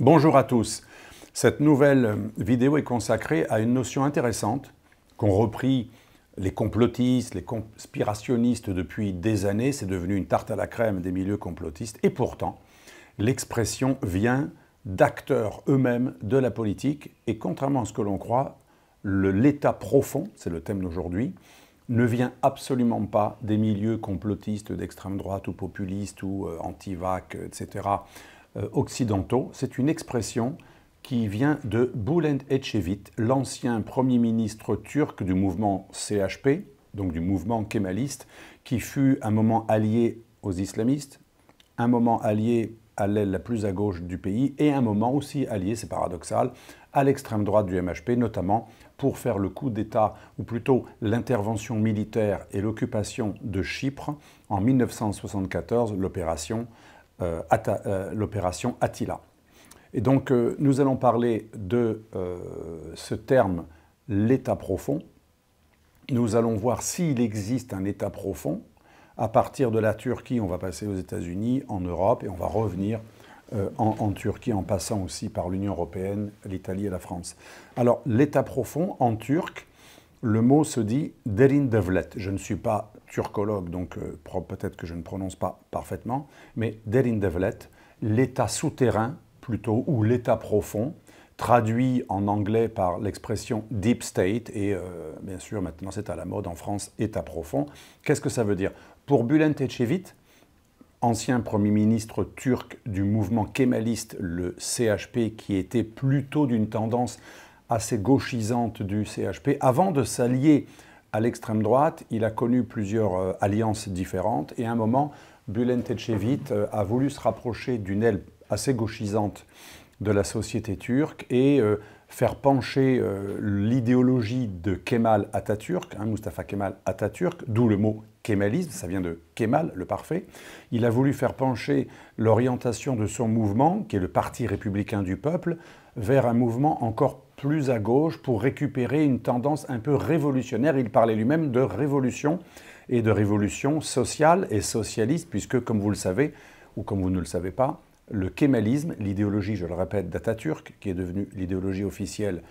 Bonjour à tous. Cette nouvelle vidéo est consacrée à une notion intéressante qu'ont repris les complotistes, les conspirationnistes depuis des années. C'est devenu une tarte à la crème des milieux complotistes. Et pourtant, l'expression vient d'acteurs eux-mêmes de la politique. Et contrairement à ce que l'on croit, l'État profond, c'est le thème d'aujourd'hui, ne vient absolument pas des milieux complotistes d'extrême droite ou populistes ou anti-vac, etc., occidentaux. C'est une expression qui vient de Bülent Ecevit, l'ancien Premier ministre turc du mouvement CHP, donc du mouvement kémaliste, qui fut un moment allié aux islamistes, un moment allié à l'aile la plus à gauche du pays et un moment aussi allié, c'est paradoxal, à l'extrême droite du MHP, notamment pour faire le coup d'État, ou plutôt l'intervention militaire et l'occupation de Chypre en 1974, l'opération Attila. Et donc nous allons parler de ce terme, l'État profond. Nous allons voir s'il existe un État profond. À partir de la Turquie, on va passer aux États-Unis, en Europe, et on va revenir en Turquie, en passant aussi par l'Union européenne, l'Italie et la France. Alors, l'État profond, en turc, le mot se dit « derin devlet ». Je ne suis pas turcologue, donc peut-être que je ne prononce pas parfaitement, mais « derin devlet », l'État souterrain, plutôt, ou l'État profond, traduit en anglais par l'expression « deep state », et bien sûr, maintenant c'est à la mode en France, « État profond ». Qu'est-ce que ça veut dire? Pour Bülent Ecevit, ancien Premier ministre turc du mouvement kémaliste, le CHP, qui était plutôt d'une tendance assez gauchisante du CHP, avant de s'allier à l'extrême droite, il a connu plusieurs alliances différentes, et à un moment, Bülent Ecevit a voulu se rapprocher d'une aile assez gauchisante de la société turque et faire pencher l'idéologie de Kemal Atatürk, Mustafa Kemal Atatürk, d'où le mot kémalisme, ça vient de Kemal, le parfait. Il a voulu faire pencher l'orientation de son mouvement, qui est le Parti républicain du peuple, vers un mouvement encore plus à gauche pour récupérer une tendance un peu révolutionnaire. Il parlait lui-même de révolution et de révolution sociale et socialiste, puisque, comme vous le savez, ou comme vous ne le savez pas, le kémalisme, l'idéologie, je le répète, d'Atatürk, qui est devenue l'idéologie officielle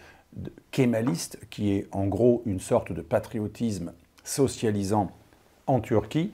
kémaliste, qui est en gros une sorte de patriotisme socialisant en Turquie,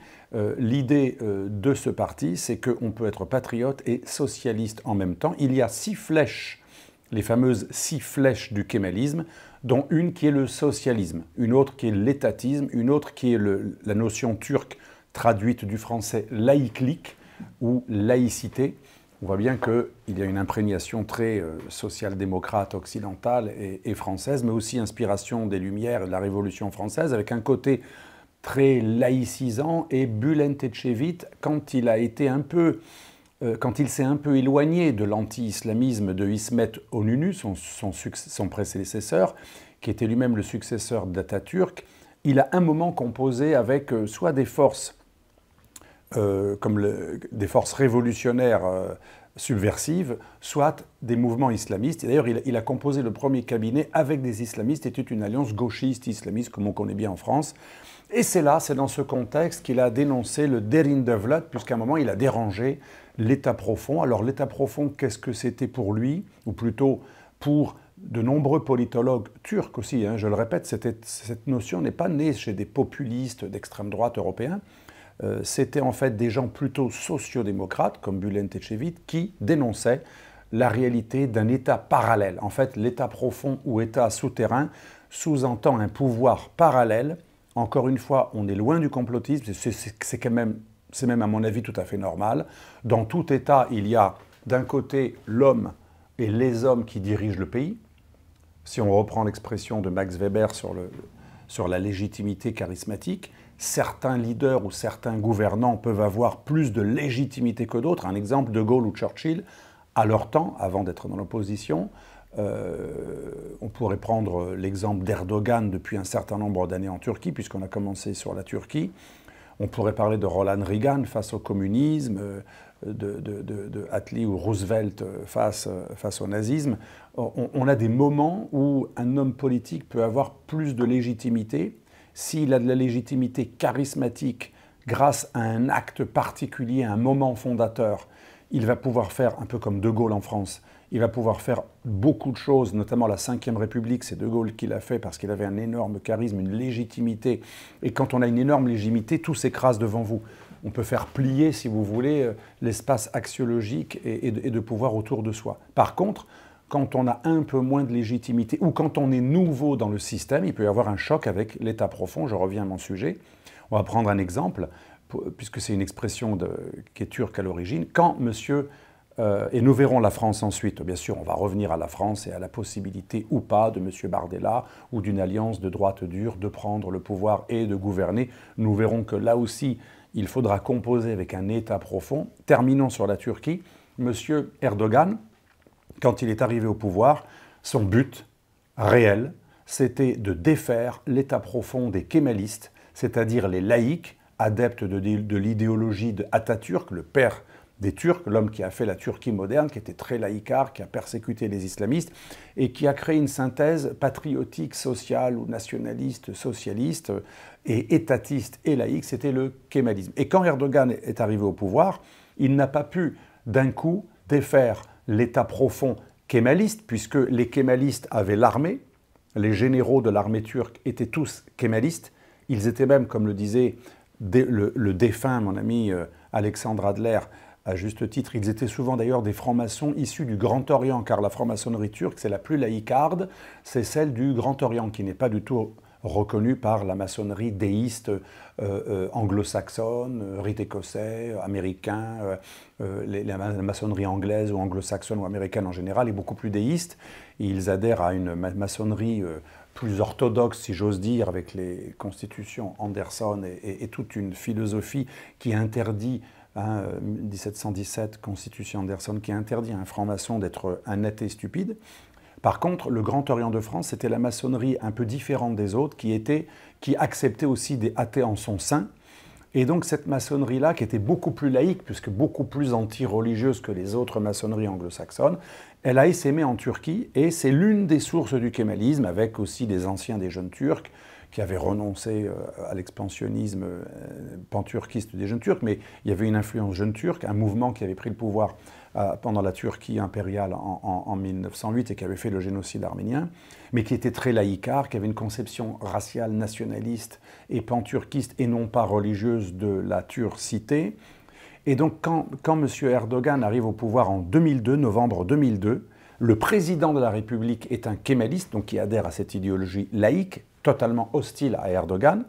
l'idée de ce parti, c'est qu'on peut être patriote et socialiste en même temps. Il y a 6 flèches, les fameuses 6 flèches du kémalisme, dont une qui est le socialisme, une autre qui est l'étatisme, une autre qui est la notion turque traduite du français laïclique ou laïcité. On voit bien qu'il y a une imprégnation très social-démocrate occidentale et française, mais aussi inspiration des Lumières et de la Révolution française, avec un côté très laïcisant. Et Bülent Ecevit, quand il s'est un peu éloigné de l'anti-islamisme de İsmet Önünü, son prédécesseur, qui était lui-même le successeur d'Atatürk, il a un moment composé avec soit des forces des forces révolutionnaires subversives, soit des mouvements islamistes. Et d'ailleurs, il a composé le premier cabinet avec des islamistes, c'était une alliance gauchiste-islamiste, comme on connaît bien en France. Et c'est dans ce contexte qu'il a dénoncé le derin devlet, puisqu'à un moment, il a dérangé l'État profond. Alors, l'État profond, qu'est-ce que c'était pour lui? Ou plutôt, pour de nombreux politologues turcs aussi, je le répète, cette notion n'est pas née chez des populistes d'extrême droite européens. C'était en fait des gens plutôt sociodémocrates, comme Bülent Ecevit, qui dénonçaient la réalité d'un État parallèle. En fait, l'État profond ou État souterrain sous-entend un pouvoir parallèle. Encore une fois, on est loin du complotisme, c'est même à mon avis tout à fait normal. Dans tout État, il y a d'un côté l'homme et les hommes qui dirigent le pays. Si on reprend l'expression de Max Weber sur la légitimité charismatique, certains leaders ou certains gouvernants peuvent avoir plus de légitimité que d'autres. Un exemple, De Gaulle ou Churchill, à leur temps, avant d'être dans l'opposition. On pourrait prendre l'exemple d'Erdogan depuis un certain nombre d'années en Turquie, puisqu'on a commencé sur la Turquie. On pourrait parler de Ronald Reagan face au communisme, de Attlee ou Roosevelt face au nazisme. On a des moments où un homme politique peut avoir plus de légitimité s'il a de la légitimité charismatique grâce à un acte particulier, un moment fondateur. Il va pouvoir faire, un peu comme De Gaulle en France, il va pouvoir faire beaucoup de choses, notamment la Ve République, c'est De Gaulle qui l'a fait parce qu'il avait un énorme charisme, une légitimité. Et quand on a une énorme légitimité, tout s'écrase devant vous. On peut faire plier, si vous voulez, l'espace axiologique et de pouvoir autour de soi. Par contre, quand on a un peu moins de légitimité ou quand on est nouveau dans le système, il peut y avoir un choc avec l'état profond. Je reviens à mon sujet. On va prendre un exemple, puisque c'est une expression qui est turque à l'origine. Quand monsieur, et nous verrons la France ensuite, bien sûr, on va revenir à la France et à la possibilité ou pas de monsieur Bardella ou d'une alliance de droite dure de prendre le pouvoir et de gouverner. Nous verrons que là aussi, il faudra composer avec un état profond. Terminons sur la Turquie. Monsieur Erdogan, quand il est arrivé au pouvoir, son but réel, c'était de défaire l'état profond des kémalistes, c'est-à-dire les laïcs, adeptes de l'idéologie de Atatürk, le père des Turcs, l'homme qui a fait la Turquie moderne, qui était très laïcard, qui a persécuté les islamistes, et qui a créé une synthèse patriotique, sociale ou nationaliste, socialiste, et étatiste et laïque, c'était le kémalisme. Et quand Erdogan est arrivé au pouvoir, il n'a pas pu d'un coup défaire l'état profond kémaliste, puisque les kémalistes avaient l'armée, les généraux de l'armée turque étaient tous kémalistes, ils étaient même, comme le disait le défunt, mon ami Alexandre Adler, à juste titre, ils étaient souvent d'ailleurs des francs-maçons issus du Grand Orient, car la franc-maçonnerie turque, c'est la plus laïcarde, c'est celle du Grand Orient, qui n'est pas du tout reconnue par la maçonnerie déiste anglo-saxonne, rite écossais, américain, la maçonnerie anglaise ou anglo-saxonne ou américaine en général est beaucoup plus déiste. Ils adhèrent à une maçonnerie plus orthodoxe, si j'ose dire, avec les constitutions Anderson et toute une philosophie qui interdit, 1717, Constitution Anderson, qui interdit à un franc-maçon d'être un athée stupide. Par contre, le Grand Orient de France, c'était la maçonnerie un peu différente des autres, qui acceptait aussi des athées en son sein. Et donc cette maçonnerie-là, qui était beaucoup plus laïque, puisque beaucoup plus anti-religieuse que les autres maçonneries anglo-saxonnes, elle a essaimé en Turquie, et c'est l'une des sources du kémalisme, avec aussi des anciens des jeunes turcs, qui avaient renoncé à l'expansionnisme panturquiste des jeunes turcs, mais il y avait une influence jeune turque, un mouvement qui avait pris le pouvoir pendant la Turquie impériale en 1908 et qui avait fait le génocide arménien, mais qui était très laïcard, qui avait une conception raciale, nationaliste et panturquiste et non pas religieuse de la turcité. Et donc quand M. Erdogan arrive au pouvoir en 2002, novembre 2002, le président de la République est un kémaliste, donc qui adhère à cette idéologie laïque, totalement hostile à Erdogan.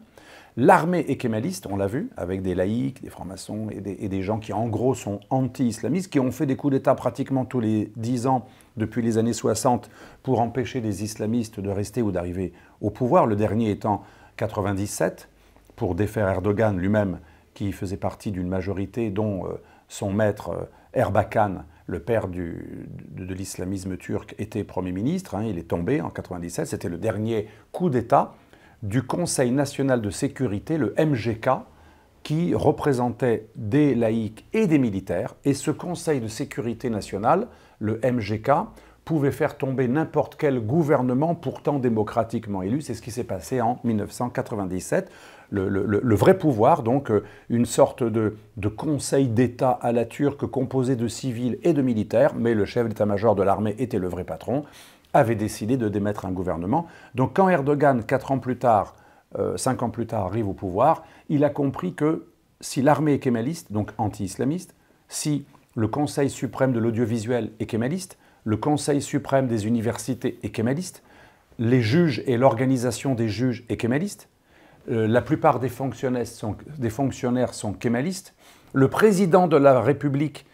L'armée est kémaliste, on l'a vu, avec des laïcs, des francs-maçons et des gens qui en gros sont anti-islamistes, qui ont fait des coups d'État pratiquement tous les 10 ans depuis les années 60 pour empêcher les islamistes de rester ou d'arriver au pouvoir, le dernier étant 97, pour défaire Erdogan lui-même, qui faisait partie d'une majorité dont son maître Erbakan, le père de l'islamisme turc, était Premier ministre, il est tombé en 97, c'était le dernier coup d'État du Conseil national de sécurité, le MGK, qui représentait des laïcs et des militaires. Et ce Conseil de sécurité nationale, le MGK, pouvait faire tomber n'importe quel gouvernement pourtant démocratiquement élu. C'est ce qui s'est passé en 1997. Le vrai pouvoir, donc une sorte de conseil d'État à la turque composé de civils et de militaires, mais le chef d'état-major de l'armée était le vrai patron, avait décidé de démettre un gouvernement. Donc quand Erdogan, 4 ans plus tard, 5 ans plus tard, arrive au pouvoir, il a compris que si l'armée est kémaliste, donc anti-islamiste, si le Conseil suprême de l'audiovisuel est kémaliste, le Conseil suprême des universités est kémaliste, les juges et l'organisation des juges est kémaliste, la plupart des fonctionnaires sont kémalistes, le président de la République,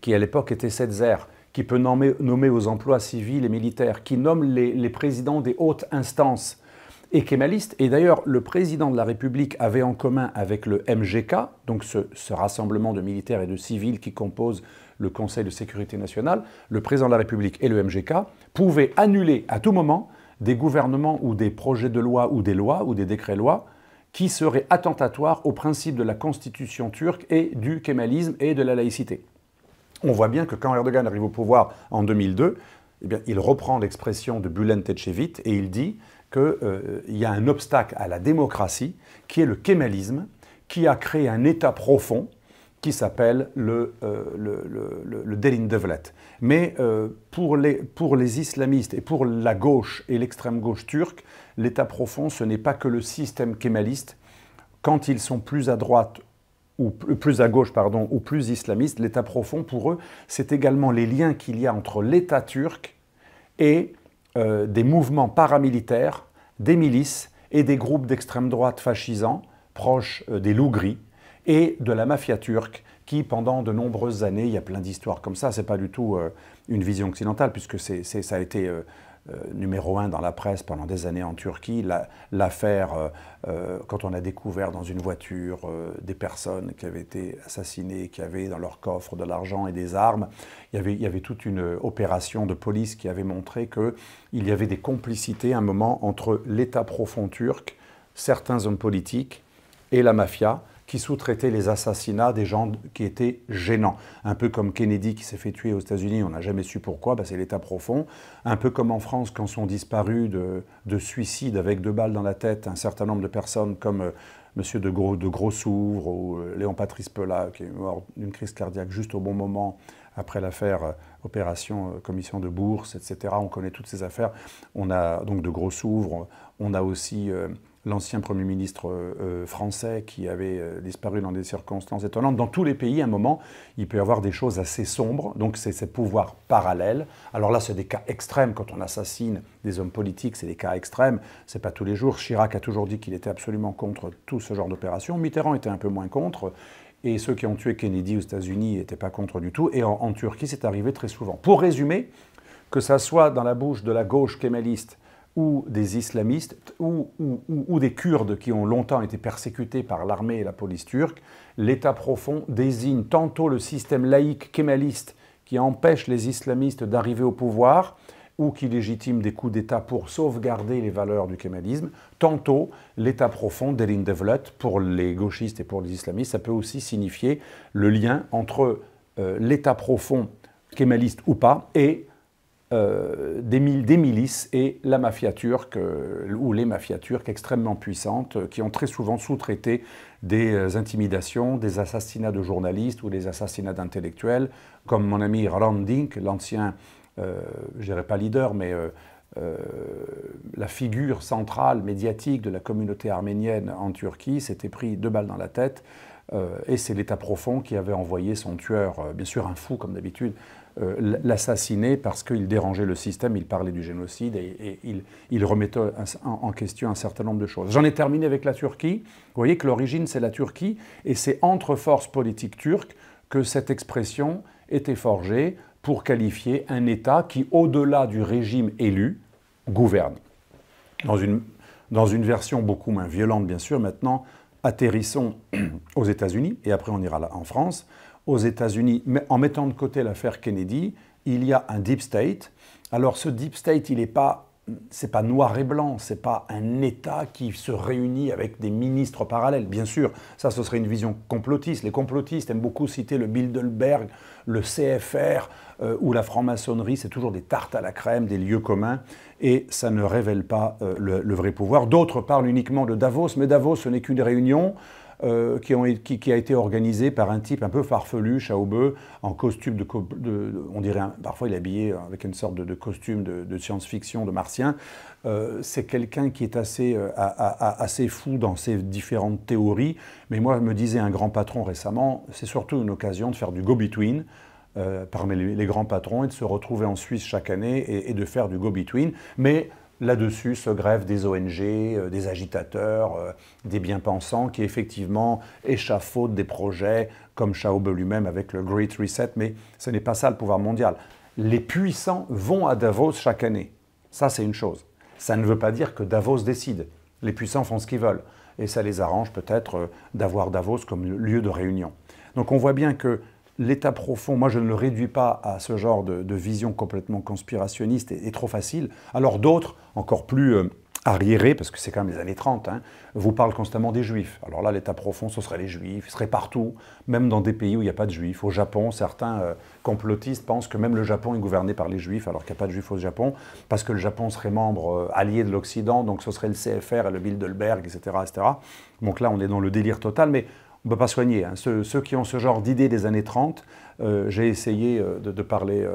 qui à l'époque était Setzer, qui peut nommer aux emplois civils et militaires, qui nomme les présidents des hautes instances, est kémaliste. Et d'ailleurs, le président de la République avait en commun avec le MGK, donc ce rassemblement de militaires et de civils qui compose le Conseil de sécurité nationale, le président de la République et le MGK pouvaient annuler à tout moment des gouvernements ou des projets de loi ou des décrets-lois qui seraient attentatoires aux principes de la constitution turque et du kémalisme et de la laïcité. On voit bien que quand Erdogan arrive au pouvoir en 2002, eh bien, il reprend l'expression de Bülent Ecevit et il dit qu'il y a un obstacle à la démocratie qui est le kémalisme, qui a créé un État profond qui s'appelle le Derin Devlet. Mais pour les islamistes et pour la gauche et l'extrême gauche turque, l'État profond, ce n'est pas que le système kémaliste. Quand ils sont plus à droite, ou plus à gauche, pardon, ou plus islamistes, l'État profond, pour eux, c'est également les liens qu'il y a entre l'État turc et des mouvements paramilitaires, des milices et des groupes d'extrême droite fascisants, proches des loups gris, et de la mafia turque, qui pendant de nombreuses années, il y a plein d'histoires comme ça, c'est pas du tout une vision occidentale, puisque ça a été numéro 1 dans la presse pendant des années en Turquie, l'affaire quand on a découvert dans une voiture des personnes qui avaient été assassinées, qui avaient dans leur coffre de l'argent et des armes, il y avait toute une opération de police qui avait montré qu'il y avait des complicités à un moment entre l'État profond turc, certains hommes politiques et la mafia, qui sous-traitaient les assassinats des gens qui étaient gênants. Un peu comme Kennedy qui s'est fait tuer aux États-Unis, on n'a jamais su pourquoi, c'est l'État profond. Un peu comme en France, quand sont disparus de suicides avec 2 balles dans la tête un certain nombre de personnes comme M. de Grossouvre ou Léon Patrice Pelat, qui est mort d'une crise cardiaque juste au bon moment après l'affaire opération commission de bourse, etc. On connaît toutes ces affaires. On a donc de Grossouvre, on a aussi l'ancien Premier ministre français qui avait disparu dans des circonstances étonnantes. Dans tous les pays, à un moment, il peut y avoir des choses assez sombres, donc c'est ces pouvoirs parallèles. Alors là, c'est des cas extrêmes, quand on assassine des hommes politiques, c'est des cas extrêmes, c'est pas tous les jours. Chirac a toujours dit qu'il était absolument contre tout ce genre d'opération. Mitterrand était un peu moins contre, et ceux qui ont tué Kennedy aux États-Unis n'étaient pas contre du tout, et en Turquie, c'est arrivé très souvent. Pour résumer, que ça soit dans la bouche de la gauche kémaliste, ou des islamistes, ou des Kurdes qui ont longtemps été persécutés par l'armée et la police turque, l'État profond désigne tantôt le système laïque kémaliste qui empêche les islamistes d'arriver au pouvoir, ou qui légitime des coups d'État pour sauvegarder les valeurs du kémalisme, tantôt l'État profond, Derin Devlet, pour les gauchistes et pour les islamistes, ça peut aussi signifier le lien entre l'État profond, kémaliste ou pas, et des milices et la mafia turque, ou les mafias turques extrêmement puissantes, qui ont très souvent sous-traité des intimidations, des assassinats de journalistes ou des assassinats d'intellectuels, comme mon ami Hrant Dink, l'ancien, je dirais pas leader, mais la figure centrale médiatique de la communauté arménienne en Turquie, s'était pris 2 balles dans la tête, et c'est l'État profond qui avait envoyé son tueur, bien sûr un fou comme d'habitude, l'assassiner parce qu'il dérangeait le système, il parlait du génocide et il remettait en question un certain nombre de choses. J'en ai terminé avec la Turquie. Vous voyez que l'origine, c'est la Turquie, et c'est entre forces politiques turques que cette expression était forgée pour qualifier un État qui, au-delà du régime élu, gouverne. Dans une version beaucoup moins violente, bien sûr, maintenant, atterrissons aux États-Unis, et après on ira là en France. Aux États-Unis, en mettant de côté l'affaire Kennedy, il y a un deep state. Alors ce deep state, c'est pas noir et blanc, c'est pas un État qui se réunit avec des ministres parallèles. Bien sûr, ça ce serait une vision complotiste. Les complotistes aiment beaucoup citer le Bilderberg, le CFR ou la franc-maçonnerie. C'est toujours des tartes à la crème, des lieux communs, et ça ne révèle pas le vrai pouvoir. D'autres parlent uniquement de Davos, mais Davos, ce n'est qu'une réunion qui a été organisé par un type un peu farfelu, Chaubeu, en costume on dirait, parfois il est habillé avec une sorte de costume de science-fiction, de martien. C'est quelqu'un qui est assez fou dans ses différentes théories, mais moi, me disait un grand patron récemment, c'est surtout une occasion de faire du go-between parmi les grands patrons et de se retrouver en Suisse chaque année et de faire du go-between, mais là-dessus se greffent des ONG, des agitateurs, des bien-pensants qui effectivement échafaudent des projets comme Chaube lui-même avec le Great Reset, mais ce n'est pas ça le pouvoir mondial. Les puissants vont à Davos chaque année. Ça, c'est une chose. Ça ne veut pas dire que Davos décide. Les puissants font ce qu'ils veulent. Et ça les arrange peut-être d'avoir Davos comme lieu de réunion. Donc on voit bien que l'État profond, moi je ne le réduis pas à ce genre de vision complètement conspirationniste et trop facile. Alors d'autres, encore plus arriérés, parce que c'est quand même les années 30, vous parlent constamment des Juifs. Alors là, l'État profond, ce serait les Juifs, ils seraient partout, même dans des pays où il n'y a pas de Juifs. Au Japon, certains complotistes pensent que même le Japon est gouverné par les Juifs, alors qu'il n'y a pas de Juifs au Japon, parce que le Japon serait membre allié de l'Occident, donc ce serait le CFR et le Bilderberg, etc., etc. Donc là, on est dans le délire total, mais on ne peut pas soigner. Hein. Ceux qui ont ce genre d'idées des années 30, j'ai essayé de parler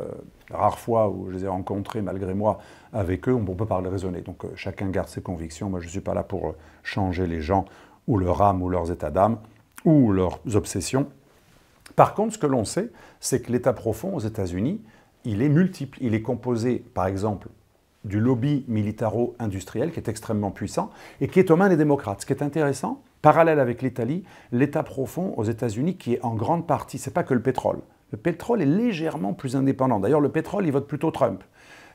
rares fois où je les ai rencontrés malgré moi avec eux, on ne peut pas les raisonner. Donc chacun garde ses convictions. Moi je ne suis pas là pour changer les gens ou leur âme ou leurs états d'âme ou leurs obsessions. Par contre, ce que l'on sait, c'est que l'État profond aux États-Unis, il est multiple. Il est composé, par exemple, du lobby militaro-industriel qui est extrêmement puissant et qui est aux mains des démocrates. Ce qui est intéressant, parallèle avec l'Italie, l'État profond aux États-Unis qui est en grande partie, ce n'est pas que le pétrole. Le pétrole est légèrement plus indépendant. D'ailleurs, le pétrole, il vote plutôt Trump.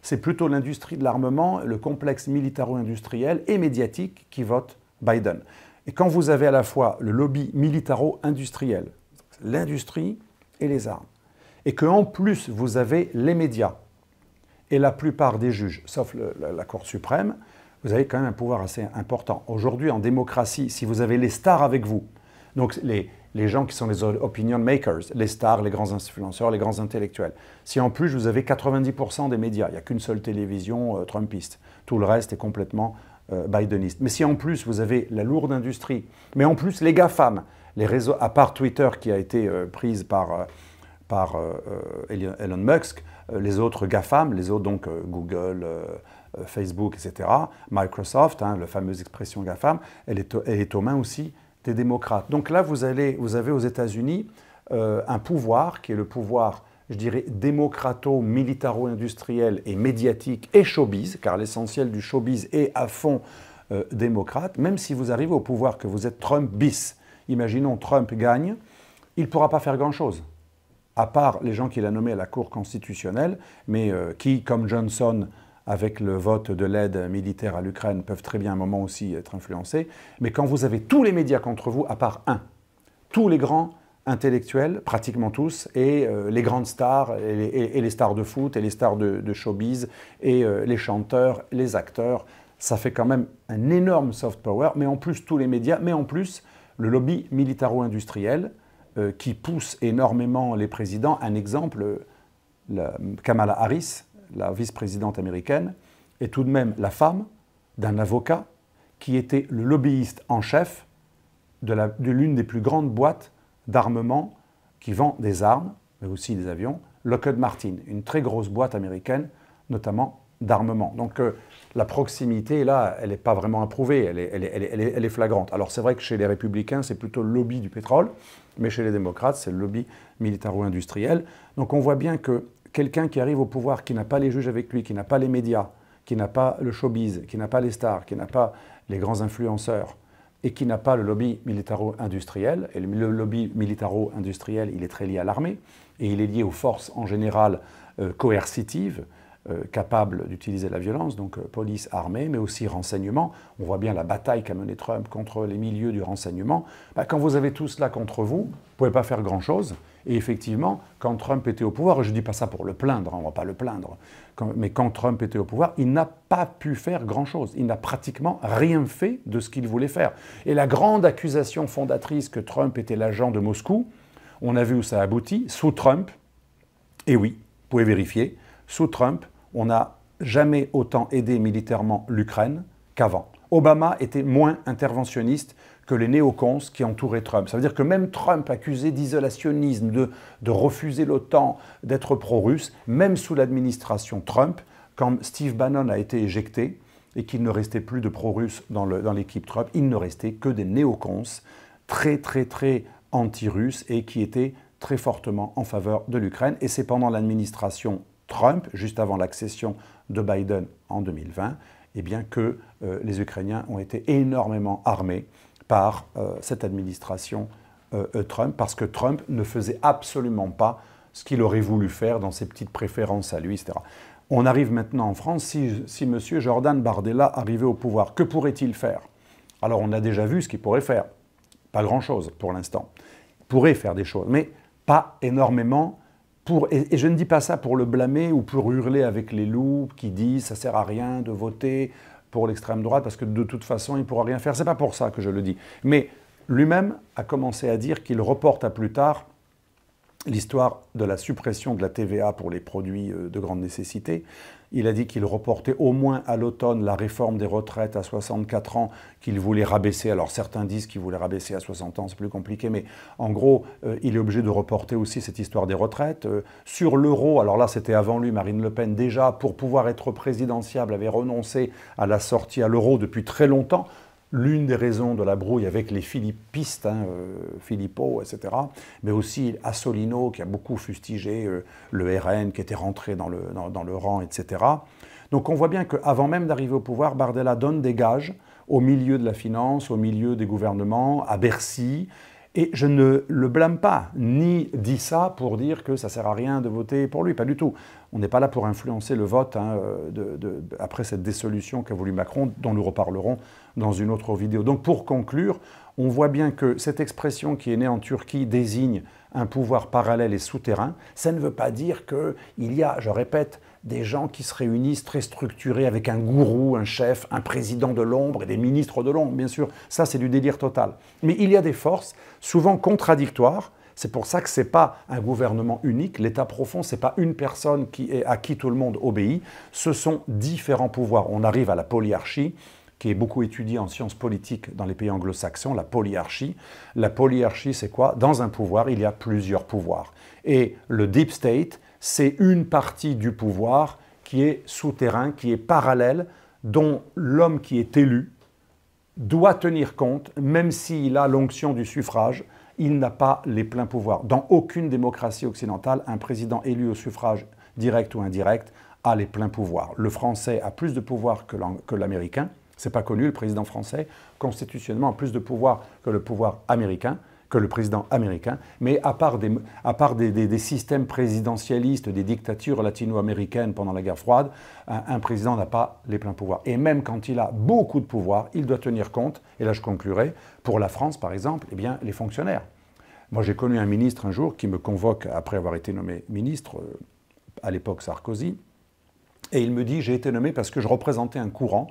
C'est plutôt l'industrie de l'armement, le complexe militaro-industriel et médiatique qui vote Biden. Et quand vous avez à la fois le lobby militaro-industriel, l'industrie et les armes, et qu'en plus vous avez les médias et la plupart des juges, sauf la Cour suprême, vous avez quand même un pouvoir assez important. Aujourd'hui, en démocratie, si vous avez les stars avec vous, donc les gens qui sont les opinion makers, les stars, les grands influenceurs, les grands intellectuels, si en plus vous avez 90% des médias, il n'y a qu'une seule télévision trumpiste, tout le reste est complètement bideniste. Mais si en plus vous avez la lourde industrie, mais en plus les GAFAM, les réseaux, à part Twitter qui a été prise par Elon Musk, les autres GAFAM, les autres donc Google, Facebook, etc., Microsoft, hein, la fameuse expression GAFAM, elle est aux mains aussi des démocrates. Donc là, vous avez aux États-Unis un pouvoir qui est le pouvoir, je dirais, démocrato-militaro-industriel et médiatique et showbiz, car l'essentiel du showbiz est à fond démocrate. Même si vous arrivez au pouvoir que vous êtes Trump bis, imaginons Trump gagne, il ne pourra pas faire grand-chose, à part les gens qu'il a nommés à la Cour constitutionnelle, mais qui, comme Johnson, avec le vote de l'aide militaire à l'Ukraine, peuvent très bien à un moment aussi être influencés. Mais quand vous avez tous les médias contre vous, à part un, tous les grands intellectuels, pratiquement tous, et les grandes stars, et les stars de foot, et les stars de showbiz, et les chanteurs, les acteurs, ça fait quand même un énorme soft power, mais en plus tous les médias, mais en plus le lobby militaro-industriel qui pousse énormément les présidents. Un exemple, Kamala Harris, la vice-présidente américaine, est tout de même la femme d'un avocat qui était le lobbyiste en chef de l'une des plus grandes boîtes d'armement qui vend des armes, mais aussi des avions, Lockheed Martin, une très grosse boîte américaine, notamment d'armement. Donc la proximité, là, elle n'est pas vraiment approuvée, elle est flagrante. Alors c'est vrai que chez les républicains, c'est plutôt le lobby du pétrole, mais chez les démocrates, c'est le lobby militaro-industriel. Donc on voit bien que quelqu'un qui arrive au pouvoir, qui n'a pas les juges avec lui, qui n'a pas les médias, qui n'a pas le showbiz, qui n'a pas les stars, qui n'a pas les grands influenceurs, et qui n'a pas le lobby militaro-industriel, et le lobby militaro-industriel, il est très lié à l'armée, et il est lié aux forces en général coercitives, capables d'utiliser la violence, donc police, armée, mais aussi renseignement. On voit bien la bataille qu'a menée Trump contre les milieux du renseignement. Quand vous avez tout cela contre vous, vous ne pouvez pas faire grand-chose. Et effectivement, quand Trump était au pouvoir, et je ne dis pas ça pour le plaindre, on ne va pas le plaindre, mais quand Trump était au pouvoir, il n'a pas pu faire grand-chose. Il n'a pratiquement rien fait de ce qu'il voulait faire. Et la grande accusation fondatrice que Trump était l'agent de Moscou, on a vu où ça a abouti, sous Trump, et oui, vous pouvez vérifier, sous Trump, on n'a jamais autant aidé militairement l'Ukraine qu'avant. Obama était moins interventionniste que les néocons qui entouraient Trump. Ça veut dire que même Trump, accusé d'isolationnisme, de refuser l'OTAN, d'être pro-russe, même sous l'administration Trump, quand Steve Bannon a été éjecté et qu'il ne restait plus de pro-russes dans l'équipe Trump, il ne restait que des néocons très anti-russes et qui étaient très fortement en faveur de l'Ukraine. Et c'est pendant l'administration Trump, juste avant l'accession de Biden en 2020, eh bien que les Ukrainiens ont été énormément armés par cette administration Trump, parce que Trump ne faisait absolument pas ce qu'il aurait voulu faire dans ses petites préférences à lui, etc. On arrive maintenant en France, si M. Jordan Bardella arrivait au pouvoir, que pourrait-il faire? Alors on a déjà vu ce qu'il pourrait faire, pas grand-chose pour l'instant. Il pourrait faire des choses, mais pas énormément. Et je ne dis pas ça pour le blâmer ou pour hurler avec les loups qui disent « ça ne sert à rien de voter pour l'extrême droite parce que de toute façon, il ne pourra rien faire ». Ce n'est pas pour ça que je le dis. Mais lui-même a commencé à dire qu'il reporte à plus tard l'histoire de la suppression de la TVA pour les produits de grande nécessité. Il a dit qu'il reportait au moins à l'automne la réforme des retraites à 64 ans, qu'il voulait rabaisser. Alors certains disent qu'il voulait rabaisser à 60 ans, c'est plus compliqué, mais en gros, il est obligé de reporter aussi cette histoire des retraites. Sur l'euro, alors là c'était avant lui, Marine Le Pen déjà, pour pouvoir être présidentiable, avait renoncé à la sortie à l'euro depuis très longtemps. L'une des raisons de la brouille avec les philippistes, Philippot, etc., mais aussi Assolino, qui a beaucoup fustigé le RN, qui était rentré dans le rang, etc. Donc on voit bien qu'avant même d'arriver au pouvoir, Bardella donne des gages au milieu de la finance, au milieu des gouvernements, à Bercy. Et je ne le blâme pas, ni dis ça pour dire que ça ne sert à rien de voter pour lui, pas du tout. On n'est pas là pour influencer le vote après cette dissolution qu'a voulu Macron, dont nous reparlerons dans une autre vidéo. Donc pour conclure, on voit bien que cette expression qui est née en Turquie désigne un pouvoir parallèle et souterrain. Ça ne veut pas dire qu'il y a, je répète, des gens qui se réunissent très structurés avec un gourou, un chef, un président de l'ombre et des ministres de l'ombre, bien sûr. Ça, c'est du délire total. Mais il y a des forces, souvent contradictoires. C'est pour ça que ce n'est pas un gouvernement unique. L'État profond, ce n'est pas une personne à qui tout le monde obéit. Ce sont différents pouvoirs. On arrive à la polyarchie, qui est beaucoup étudiée en sciences politiques dans les pays anglo-saxons, la polyarchie. La polyarchie, c'est quoi? Dans un pouvoir, il y a plusieurs pouvoirs. Et le deep state, c'est une partie du pouvoir qui est souterrain, qui est parallèle, dont l'homme qui est élu doit tenir compte, même s'il a l'onction du suffrage, il n'a pas les pleins pouvoirs. Dans aucune démocratie occidentale, un président élu au suffrage direct ou indirect a les pleins pouvoirs. Le français a plus de pouvoir que l'américain. C'est pas connu, le président français, constitutionnellement, a plus de pouvoir que le pouvoir américain, que le président américain, mais à part des systèmes présidentialistes, des dictatures latino-américaines pendant la guerre froide, un président n'a pas les pleins pouvoirs. Et même quand il a beaucoup de pouvoir, il doit tenir compte, et là je conclurai, pour la France par exemple, eh bien, les fonctionnaires. Moi j'ai connu un ministre un jour qui me convoque après avoir été nommé ministre, à l'époque Sarkozy, et il me dit « j'ai été nommé parce que je représentais un courant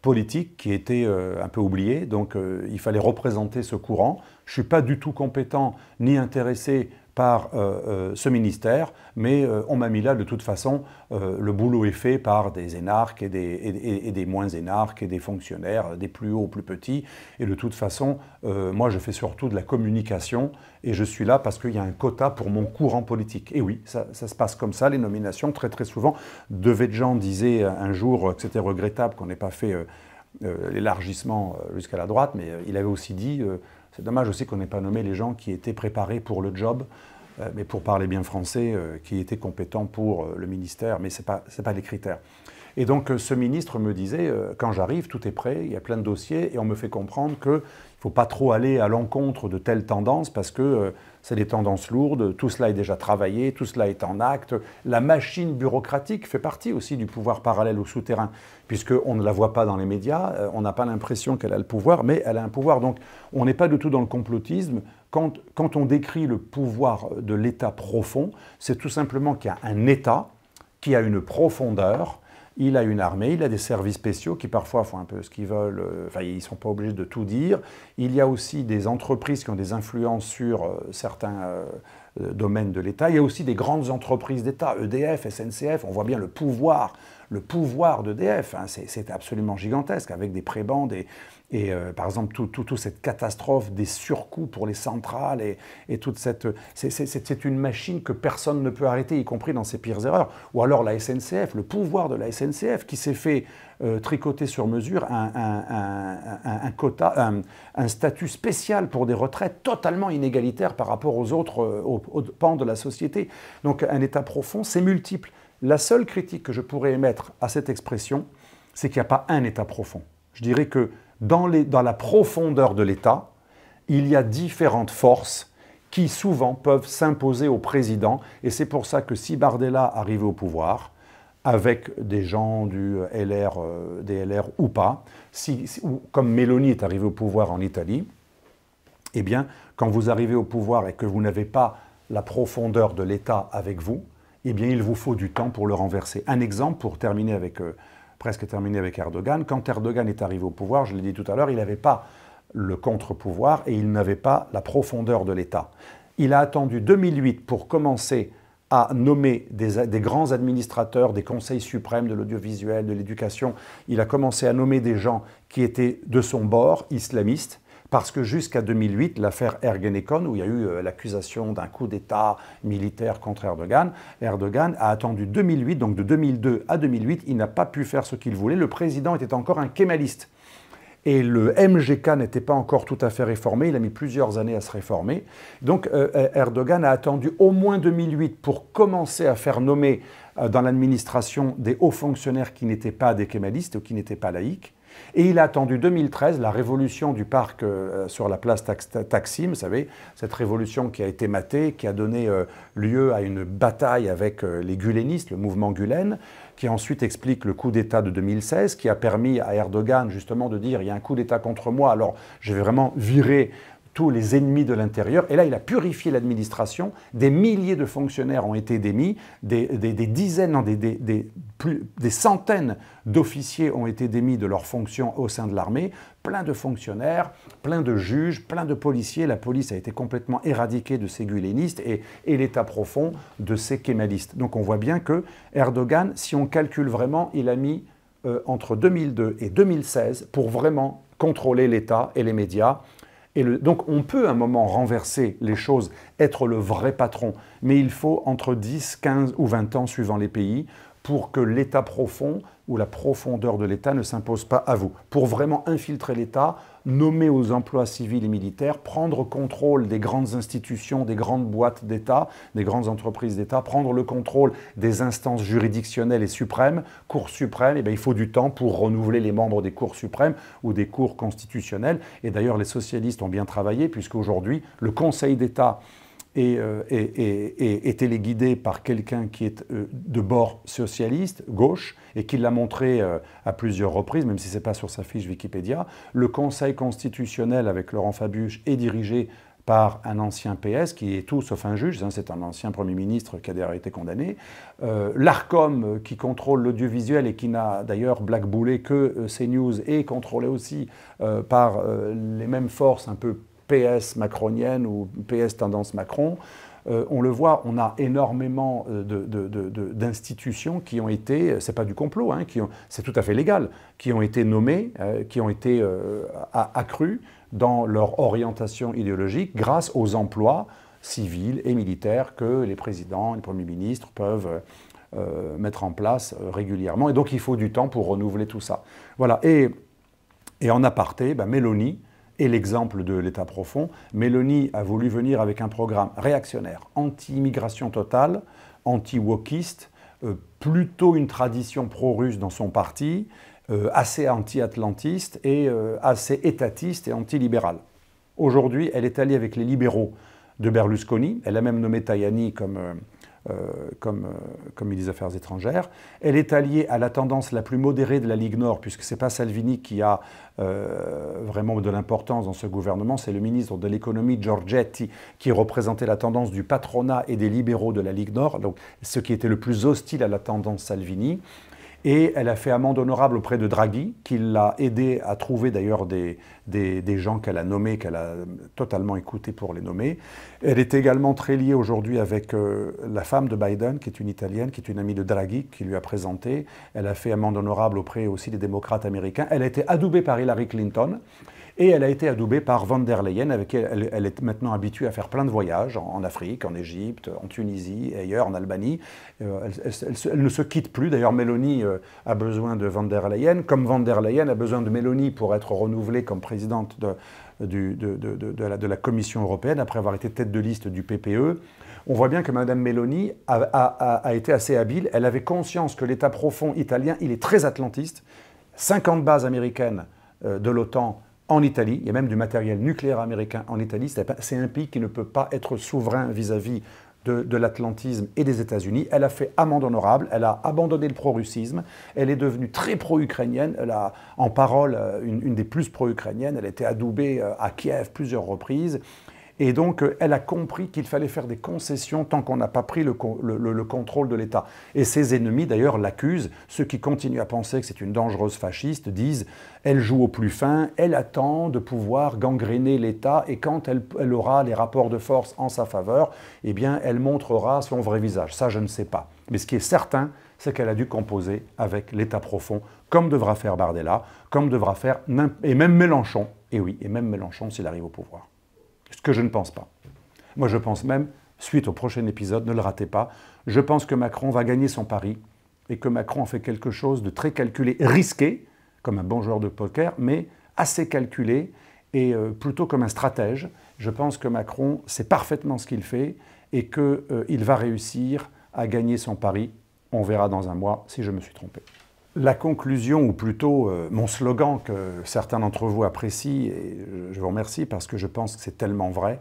politique qui était un peu oublié, donc il fallait représenter ce courant. Je ne suis pas du tout compétent ni intéressé par ce ministère, mais on m'a mis là de toute façon, le boulot est fait par des énarques et des moins énarques et des fonctionnaires, des plus hauts, plus petits, et de toute façon, moi je fais surtout de la communication, et je suis là parce qu'il y a un quota pour mon courant politique. Et oui, ça se passe comme ça, les nominations, très très souvent. Devedjian disait un jour que c'était regrettable qu'on n'ait pas fait l'élargissement jusqu'à la droite, mais il avait aussi dit, c'est dommage aussi qu'on n'ait pas nommé les gens qui étaient préparés pour le job, mais pour parler bien français, qui étaient compétents pour le ministère, mais ce n'est pas les critères. Et donc ce ministre me disait, quand j'arrive, tout est prêt, il y a plein de dossiers, et on me fait comprendre qu'il ne faut pas trop aller à l'encontre de telles tendances, parce que c'est des tendances lourdes, tout cela est déjà travaillé, tout cela est en acte. La machine bureaucratique fait partie aussi du pouvoir parallèle ou souterrain, puisqu'on ne la voit pas dans les médias, on n'a pas l'impression qu'elle a le pouvoir, mais elle a un pouvoir. Donc on n'est pas du tout dans le complotisme. Quand on décrit le pouvoir de l'État profond, c'est tout simplement qu'il y a un État qui a une profondeur. Il a une armée, il a des services spéciaux qui parfois font un peu ce qu'ils veulent, enfin ils ne sont pas obligés de tout dire. Il y a aussi des entreprises qui ont des influences sur certains domaines de l'État. Il y a aussi des grandes entreprises d'État, EDF, SNCF, on voit bien le pouvoir d'EDF, hein, c'est absolument gigantesque, avec des prébendes et par exemple, toute cette catastrophe des surcoûts pour les centrales et toute cette... C'est une machine que personne ne peut arrêter, y compris dans ses pires erreurs. Ou alors la SNCF, le pouvoir de la SNCF qui s'est fait tricoter sur mesure un quota, un statut spécial pour des retraites totalement inégalitaires par rapport aux autres aux pans de la société. Donc un État profond, c'est multiple. La seule critique que je pourrais émettre à cette expression, c'est qu'il n'y a pas un État profond. Je dirais que dans la profondeur de l'État, il y a différentes forces qui souvent peuvent s'imposer au président. Et c'est pour ça que si Bardella arrivait au pouvoir, avec des gens du LR, des LR ou pas, ou comme Meloni est arrivé au pouvoir en Italie, eh bien, quand vous arrivez au pouvoir et que vous n'avez pas la profondeur de l'État avec vous, eh bien, il vous faut du temps pour le renverser. Un exemple pour terminer avec... presque terminé avec Erdogan. Quand Erdogan est arrivé au pouvoir, je l'ai dit tout à l'heure, il n'avait pas le contre-pouvoir et il n'avait pas la profondeur de l'État. Il a attendu 2008 pour commencer à nommer des grands administrateurs, des conseils suprêmes de l'audiovisuel, de l'éducation. Il a commencé à nommer des gens qui étaient de son bord, islamistes, parce que jusqu'à 2008, l'affaire Ergenekon, où il y a eu l'accusation d'un coup d'État militaire contre Erdogan, Erdogan a attendu 2008, donc de 2002 à 2008, il n'a pas pu faire ce qu'il voulait. Le président était encore un kémaliste. Et le MGK n'était pas encore tout à fait réformé, il a mis plusieurs années à se réformer. Donc Erdogan a attendu au moins 2008 pour commencer à faire nommer dans l'administration des hauts fonctionnaires qui n'étaient pas des kémalistes ou qui n'étaient pas laïcs. Et il a attendu 2013, la révolution du parc sur la place Taksim, vous savez, cette révolution qui a été matée, qui a donné lieu à une bataille avec les gulenistes, le mouvement Gülen, qui ensuite explique le coup d'État de 2016, qui a permis à Erdogan justement de dire « il y a un coup d'État contre moi, alors je vais vraiment virer tous les ennemis de l'intérieur ». Et là, il a purifié l'administration, des milliers de fonctionnaires ont été démis, des dizaines, non, des centaines d'officiers ont été démis de leurs fonctions au sein de l'armée, plein de fonctionnaires, plein de juges, plein de policiers. La police a été complètement éradiquée de ces gulenistes et l'État profond de ces kémalistes. Donc on voit bien que Erdogan, si on calcule vraiment, il a mis entre 2002 et 2016 pour vraiment contrôler l'État et les médias. Donc on peut à un moment renverser les choses, être le vrai patron, mais il faut entre 10, 15 ou 20 ans suivant les pays pour que l'État profond ou la profondeur de l'État ne s'impose pas à vous. Pour vraiment infiltrer l'État, nommer aux emplois civils et militaires, prendre contrôle des grandes institutions, des grandes boîtes d'État, des grandes entreprises d'État, prendre le contrôle des instances juridictionnelles et suprêmes, cours suprêmes, il faut du temps pour renouveler les membres des cours suprêmes ou des cours constitutionnels. Et d'ailleurs, les socialistes ont bien travaillé, puisqu'aujourd'hui, le Conseil d'État est téléguidé par quelqu'un qui est de bord socialiste, gauche, et qui l'a montré à plusieurs reprises, même si ce n'est pas sur sa fiche Wikipédia. Le Conseil constitutionnel, avec Laurent Fabius, est dirigé par un ancien PS, qui est tout sauf un juge, hein, c'est un ancien Premier ministre qui a d'ailleurs été condamné. L'ARCOM, qui contrôle l'audiovisuel et qui n'a d'ailleurs blackboulé que CNews, est contrôlé aussi par les mêmes forces un peu PS macronienne ou PS tendance Macron, on le voit, on a énormément d'institutions qui ont été, c'est pas du complot, hein, c'est tout à fait légal, qui ont été nommées, qui ont été accrues dans leur orientation idéologique grâce aux emplois civils et militaires que les présidents, les premiers ministres peuvent mettre en place régulièrement. Et donc il faut du temps pour renouveler tout ça. Voilà. Et en aparté, Meloni est l'exemple de l'État profond. Meloni a voulu venir avec un programme réactionnaire, anti-immigration totale, anti-wokiste, plutôt une tradition pro-russe dans son parti, assez anti-atlantiste et assez étatiste et anti-libéral. Aujourd'hui, elle est alliée avec les libéraux de Berlusconi. Elle a même nommé Tajani comme ministre des Affaires étrangères. Elle est alliée à la tendance la plus modérée de la Ligue Nord, puisque ce n'est pas Salvini qui a vraiment de l'importance dans ce gouvernement, c'est le ministre de l'économie Giorgetti qui représentait la tendance du patronat et des libéraux de la Ligue Nord, donc ce qui était le plus hostile à la tendance Salvini. Et elle a fait amende honorable auprès de Draghi, qui l'a aidé à trouver d'ailleurs des gens qu'elle a nommés, qu'elle a totalement écoutés pour les nommer. Elle est également très liée aujourd'hui avec la femme de Biden, qui est une Italienne, qui est une amie de Draghi, qui lui a présenté. Elle a fait amende honorable auprès aussi des démocrates américains. Elle a été adoubée par Hillary Clinton. Et elle a été adoubée par von der Leyen, avec qui elle est maintenant habituée à faire plein de voyages, en Afrique, en Égypte, en Tunisie, et ailleurs, en Albanie. Elle ne se quitte plus. D'ailleurs, Meloni a besoin de von der Leyen, comme von der Leyen a besoin de Meloni pour être renouvelée comme présidente de la Commission européenne, après avoir été tête de liste du PPE. On voit bien que Mme Meloni a été assez habile. Elle avait conscience que l'État profond italien, il est très atlantiste. 50 bases américaines de l'OTAN en Italie, il y a même du matériel nucléaire américain en Italie, c'est un pays qui ne peut pas être souverain vis-à-vis de l'atlantisme et des États-Unis. Elle a fait amende honorable, elle a abandonné le pro-russisme, elle est devenue très pro-ukrainienne, elle a en parole une des plus pro-ukrainiennes, elle a été adoubée à Kiev plusieurs reprises, Et donc, elle a compris qu'il fallait faire des concessions tant qu'on n'a pas pris le contrôle de l'État. Et ses ennemis, d'ailleurs, l'accusent. Ceux qui continuent à penser que c'est une dangereuse fasciste disent « elle joue au plus fin, elle attend de pouvoir gangréner l'État et quand elle aura les rapports de force en sa faveur, eh bien, elle montrera son vrai visage. » Ça, je ne sais pas. Mais ce qui est certain, c'est qu'elle a dû composer avec l'État profond, comme devra faire Bardella, comme devra faire, et même Mélenchon, et oui, et même Mélenchon s'il arrive au pouvoir. Ce que je ne pense pas. Moi, je pense même, suite au prochain épisode, ne le ratez pas, je pense que Macron va gagner son pari, et que Macron en fait quelque chose de très calculé, risqué, comme un bon joueur de poker, mais assez calculé, et plutôt comme un stratège. Je pense que Macron sait parfaitement ce qu'il fait, et qu'il va réussir à gagner son pari. On verra dans un mois si je me suis trompé. La conclusion, ou plutôt mon slogan que certains d'entre vous apprécient, et je vous remercie parce que je pense que c'est tellement vrai,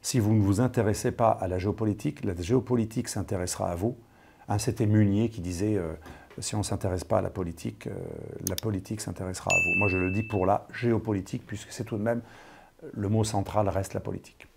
si vous ne vous intéressez pas à la géopolitique s'intéressera à vous. Hein, c'était Munier qui disait si on ne s'intéresse pas à la politique s'intéressera à vous. Moi je le dis pour la géopolitique, puisque c'est tout de même le mot central reste la politique.